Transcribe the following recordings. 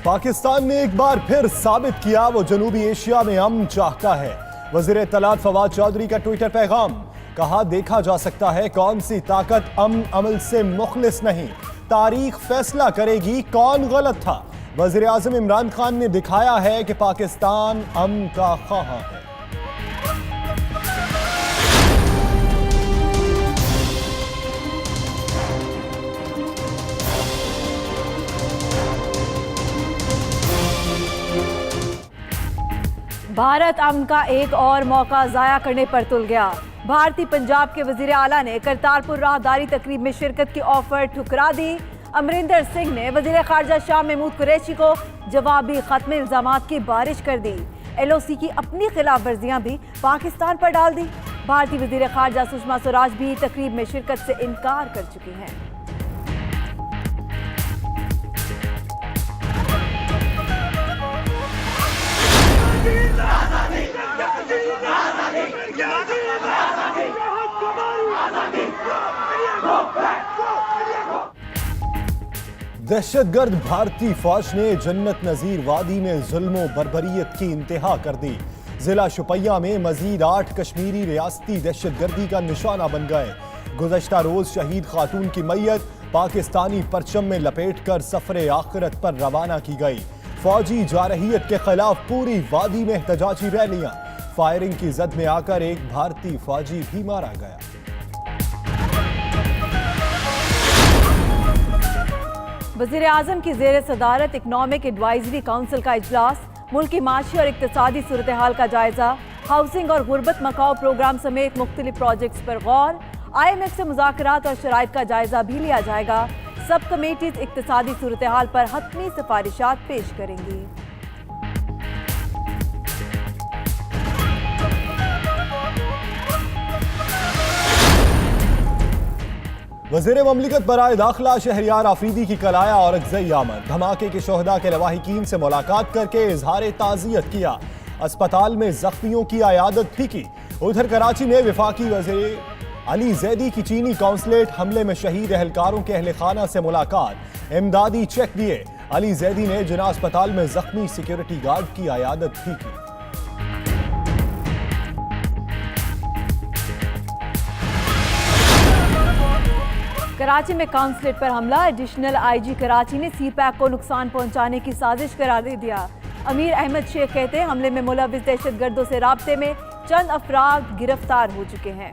पाकिस्तान ने एक बार फिर साबित किया वो जनूबी एशिया में अमन चाहता है। वज़ीर इत्तलात फवाद चौधरी का ट्विटर पैगाम, कहा देखा जा सकता है कौन सी ताकत अमन अमल से मुखलिस नहीं, तारीख फैसला करेगी कौन गलत था। वज़ीर आज़म इमरान खान ने दिखाया है कि पाकिस्तान अमन का ख्वाह है। भारत अमन का एक और मौका जाया करने पर तुल गया। भारतीय पंजाब के वजीर आला ने करतारपुर राहदारी तकरीब में शिरकत की ऑफर ठुकरा दी। अमरिंदर सिंह ने वजीर खारजा शाह महमूद कुरैशी को जवाबी खत्म इल्जामात की बारिश कर दी। LOC की अपनी खिलाफ वर्जियां भी पाकिस्तान पर डाल दी। भारतीय वजीर खारजा सुषमा स्वराज भी तकरीब में शिरकत से इनकार कर चुकी हैं। दहशतगर्द भारतीय फौज ने जन्नत नजीर वादी में जुल्म बर्बरियत की इंतहा कर दी। जिला शुपैया में मजीद 8 कश्मीरी रियासती दहशतगर्दी का निशाना बन गए। गुज़श्ता रोज शहीद खातून की मैयत पाकिस्तानी परचम में लपेटकर सफरे आखिरत पर रवाना की गई। फौजी जारहियत के खिलाफ पूरी वादी में एहतजाजी रैलियां। फायरिंग की जद में आकर एक भारतीय फौजी भी मारा गया। वज़ीर आज़म की ज़ेर सदारत इकनॉमिक एडवाइजरी काउंसिल का इजलास, मुल्क की माशी और इक्तिसादी सूरत हाल का जायजा, हाउसिंग और गुर्बत मकाओ प्रोग्राम समेत मुख्तलिफ प्रोजेक्ट्स पर गौर। IMF से मुज़ाकरात और शराइत का जायजा भी लिया जाएगा। सब कमेटीज इक्तिसादी सूरत हाल पर हतमी सिफारिशात पेश करेंगी। वज़ीर ममलिकत बराए दाखिला शहरियार आफरीदी की कलाया औरकज़ई आमद। धमाके के शोहदा के लवाहिकीन से मुलाकात करके इजहार ताज़ियत किया। अस्पताल में जख्मियों की आयादत भी की। उधर कराची में वफाकी वज़ीर अली ज़ैदी की चीनी कौंसलेट हमले में शहीद एहलकारों के अहले खाना से मुलाकात, इमदादी चेक दिए। अली ज़ैदी ने जिना अस्पताल में जख्मी सिक्योरिटी गार्ड की आयादत भी की। कराची में काउंसलेट पर हमला, एडिशनल IG कराची ने CPAC को नुकसान पहुंचाने की साजिश करार दे दिया। अमीर अहमद शेख कहते हैं हमले में मुलविस दहशतगर्दों से राब्ते में चंद अफराद गिरफ्तार हो चुके हैं।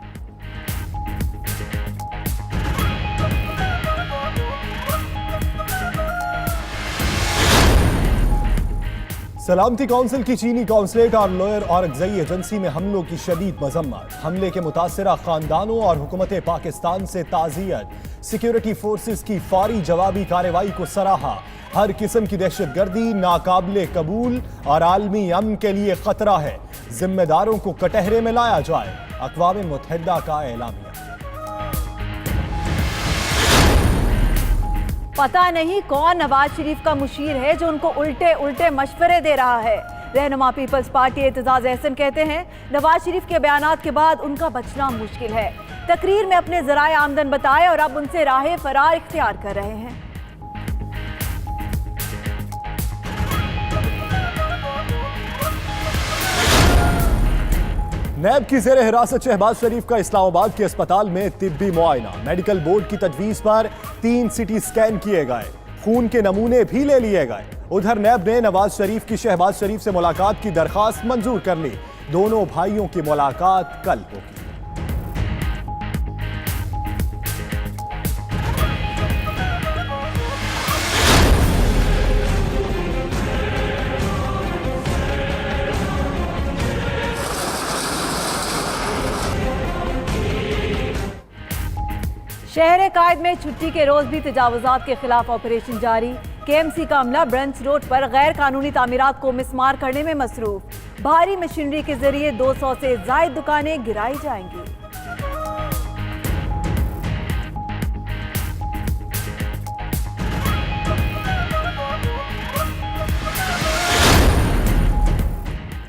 सलामती काउंसिल की चीनी कौंसलेट और लोअर औरकज़ई एजेंसी में हमलों की शदीद मजम्मत। हमले के मुतासिरा खानदानों और हुकूमत पाकिस्तान से ताज़ियत। सिक्योरिटी फोर्सेस की फौरी जवाबी कार्रवाई को सराहा। हर किस्म की दहशतगर्दी नाकाबिले कबूल और आलमी अमन के लिए खतरा है। जिम्मेदारों को कटहरे में लाया जाए, अक़वाम मुत्तहिदा का एलामिया। पता नहीं कौन नवाज शरीफ का मुशीर है जो उनको उल्टे उल्टे मशवरे दे रहा है। रहनुमा पीपल्स पार्टी एतजाज एहसन कहते हैं नवाज शरीफ के बयानात के बाद उनका बचना मुश्किल है। तकरीर में अपने ज़राए आमदन बताए और अब उनसे राह फरार इख्तियार कर रहे हैं। नैब की ज़ेर हिरासत शहबाज शरीफ का इस्लामाबाद के अस्पताल में तिब्बी मुआयना। मेडिकल बोर्ड की तजवीज़ पर 3 CT स्कैन किए गए, खून के नमूने भी ले लिए गए। उधर नैब ने नवाज शरीफ की शहबाज शरीफ से मुलाकात की दरखास्त मंजूर कर ली। दोनों भाइयों की मुलाकात कल होगी। शहर कायद में छुट्टी के रोज भी तजावुजात के खिलाफ ऑपरेशन जारी। KMC का अमला ब्रंच रोड पर गैर कानूनी तामीरात को मिसमार करने में मसरूफ। भारी मशीनरी के जरिए 200 से जायद दुकानें गिराई जाएंगी।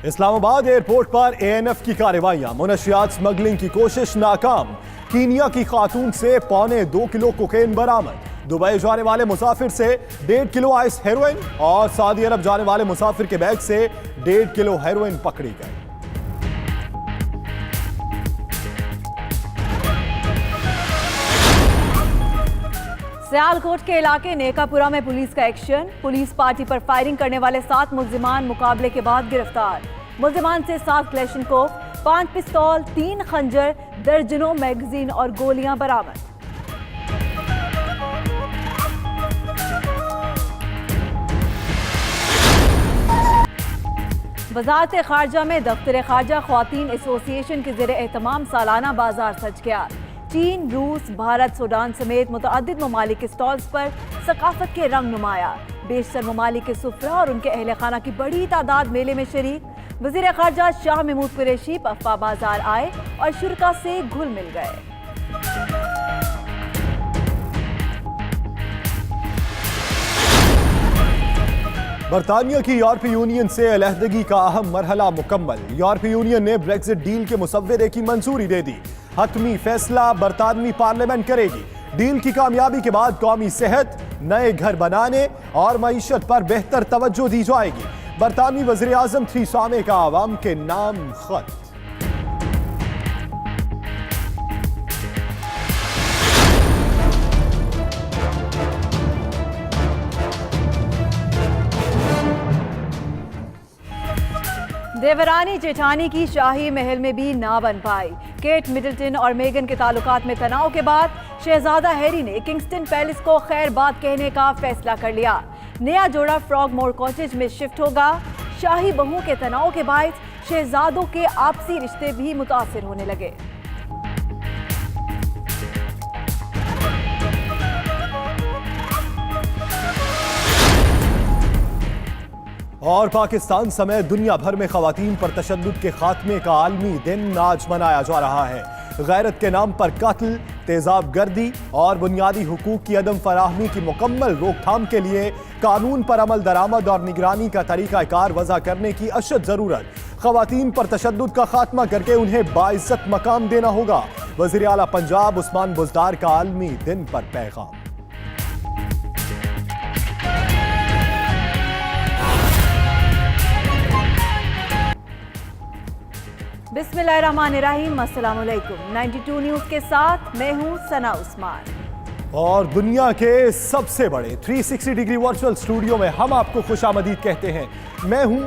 इस्लामाबाद एयरपोर्ट पर ANF की कार्रवाइयां। मुनशियात स्मगलिंग की कोशिश नाकाम। कीनिया की खातून से 1.25 किलो कोकेन बरामद। दुबई जाने वाले मुसाफिर से 1.5 किलो आइस हेरोइन और सऊदी अरब जाने वाले मुसाफिर के बैग से 1.5 किलो हेरोइन पकड़ी गई। सियालकोट के इलाके नेकापुरा में पुलिस का एक्शन। पुलिस पार्टी पर फायरिंग करने वाले 7 मुल्जिमान मुकाबले के बाद गिरफ्तार। मुल्जिमान से 7 क्लेशनकोफ, 5 पिस्तौल, 3 खंजर, दर्जनों मैगजीन और गोलियां बरामद। वजारत खारजा में दफ्तर खारजा ख्वातीन एसोसिएशन के ज़रिए एहतमाम सालाना बाजार सज गया। चीन, रूस, भारत, सूडान समेत मुतअद्दिद ममालिक के स्टॉल्स पर सकाफत के रंग नुमाया। बेशतर ममालिक के सुफरा और उनके अहल खाना की बड़ी तादाद मेले में शरीक। वज़ीर खारजा शाह महमूद कुरैशी पफ्फा बाजार आए और शुरका से घुल मिल गए। बरतानिया की यूरोपीय यूनियन से अलहदगी का अहम मरहला मुकम्मल। यूरोपीय यूनियन ने ब्रेक्जिट डील के मुसव्वदे की मंजूरी दे दी। हतमी फैसला बरतानवी पार्लियामेंट करेगी। डील की कामयाबी के बाद कौमी सेहत, नए घर बनाने और मईशत पर बेहतर तवज्जो दी जाएगी। बरतानवी वज़ीर आज़म थेरेसा मे का आवाम के नाम खत। देवरानी जेठानी की शाही महल में भी ना बन पाई। केट मिडलटन और मेगन के ताल्लुकात में तनाव के बाद शहजादा हैरी ने किंगस्टन पैलेस को खैर बात कहने का फैसला कर लिया। नया जोड़ा फ्रॉगमोर कॉटेज में शिफ्ट होगा। शाही बहू के तनाव के बायस शहजादों के आपसी रिश्ते भी मुतासिर होने लगे। और पाकिस्तान समेत दुनिया भर में खवातीन पर तशद्दुद के खात्मे का आलमी दिन आज मनाया जा रहा है। गैरत के नाम पर कत्ल, तेजाब गर्दी और बुनियादी हुकूक की अदम फराहमी की मुकम्मल रोकथाम के लिए कानून पर अमल दरामद और निगरानी का तरीकाकार वज़ा करने की अशद ज़रूरत। खवातीन पर तशद्दुद का खात्मा करके उन्हें बाइज्जत मकाम देना होगा। वज़ीर आला पंजाब उस्मान बुज़दार का आलमी दिन पर पैगाम। बिस्मिल्लाहिर्रहमानिर्रहीम, अस्सलाम वालेकुम। 92 न्यूज़ के साथ मैं हूं सना उस्मान। और दुनिया के सबसे बड़े 360 डिग्री वर्चुअल स्टूडियो में हम आपको खुशामदीद कहते हैं। मैं हूं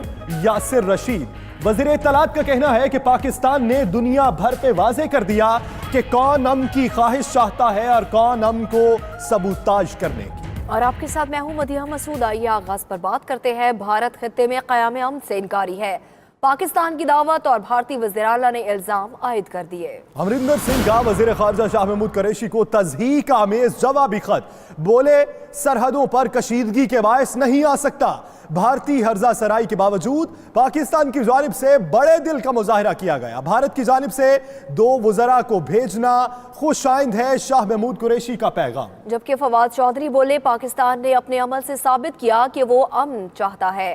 यासिर रशीद। वज़ीर इत्तलात का कहना है कि पाकिस्तान ने दुनिया भर पे वाज़े कर दिया कि कौन अमन की ख्वाहिश चाहता है और कौन अमन को सबूताज करने की। और आपके साथ मैं हूं मदिहा मसूद। आइए आगाज पर बात करते हैं। भारत खित्ते में क़याम अमन से इनकारी है। पाकिस्तान की दावत और भारतीय वज़ीर आला ने इल्जाम आयद कर दिए। अमरिंदर सिंह का वज़ीर ख़ारजा शाह महमूद कुरैशी को तज़हीक आमेज़ जवाबी खत। बोले सरहदों पर कशीदगी के बायस नहीं आ सकता। भारतीय हर्जा सराई के बावजूद पाकिस्तान की जानिब से बड़े दिल का मुजाहिरा किया गया। भारत की जानिब से 2 वज़रा को भेजना खुशाइंद है, शाह महमूद कुरैशी का पैगाम। जबकि फवाद चौधरी बोले पाकिस्तान ने अपने अमल से साबित किया कि वो अमन चाहता है।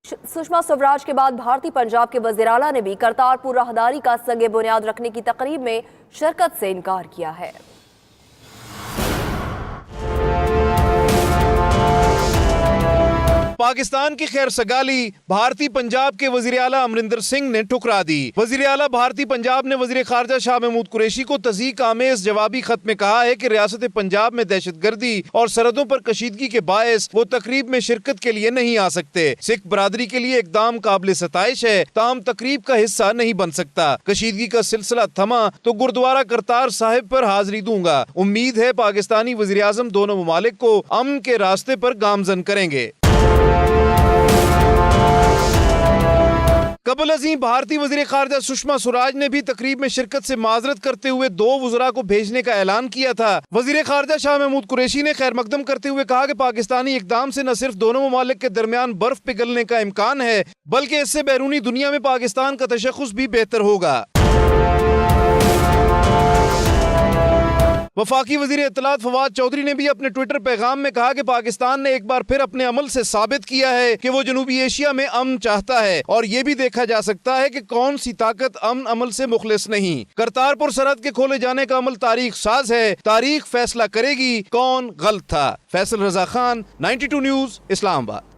सुषमा स्वराज के बाद भारतीय पंजाब के वज़ीर आला ने भी करतारपुर राहदारी का संगे बुनियाद रखने की तकरीब में शिरकत से इनकार किया है। पाकिस्तान की खैर सगाली भारतीय पंजाब के वजीर आला अमरिंदर सिंह ने ठुकरा दी। वजीर आला भारतीय पंजाब ने वजीर खारजा शाह महमूद कुरैशी को तज़हीक आमेज़ जवाबी खत में कहा है कि रियासत पंजाब में दहशतगर्दी और सरहदों पर कशीदगी के बायस वो तकरीब में शिरकत के लिए नहीं आ सकते। सिख बरादरी के लिए इकदाम काबिल सताइश है, ताहम तकरीब का हिस्सा नहीं बन सकता। कशीदगी का सिलसिला थमा तो गुरुद्वारा करतार साहिब पर हाजिरी दूंगा। उम्मीद है पाकिस्तानी वज़ीर आज़म दोनों ममालिक को अमन के रास्ते पर गामजन करेंगे। कबल अज़ीम भारतीय वज़ीर खारजा सुषमा स्वराज ने भी तकरीब में शिरकत से माजरत करते हुए 2 वज़रा को भेजने का ऐलान किया था। वज़ीर खारजा शाह महमूद कुरैशी ने खैर मकदम करते हुए कहा कि पाकिस्तानी इकदाम से न सिर्फ दोनों ममालिक के दरमियान बर्फ पिघलने का इम्कान है, बल्कि इससे बैरूनी दुनिया में पाकिस्तान का तशख़्ख़ुस भी बेहतर होगा। वफाकी वजीर इत्तलात फवाद चौधरी ने भी अपने ट्विटर पैगाम में कहा कि पाकिस्तान ने एक बार फिर अपने अमल से साबित किया है कि वो जनूबी एशिया में अमन चाहता है और ये भी देखा जा सकता है कि कौन सी ताकत अमन अमल से मुखलिस नहीं। करतारपुर सरहद के खोले जाने का अमल तारीख साज है, तारीख फैसला करेगी कौन गलत था। फैसल रजा खान, 92 न्यूज, इस्लामाबाद।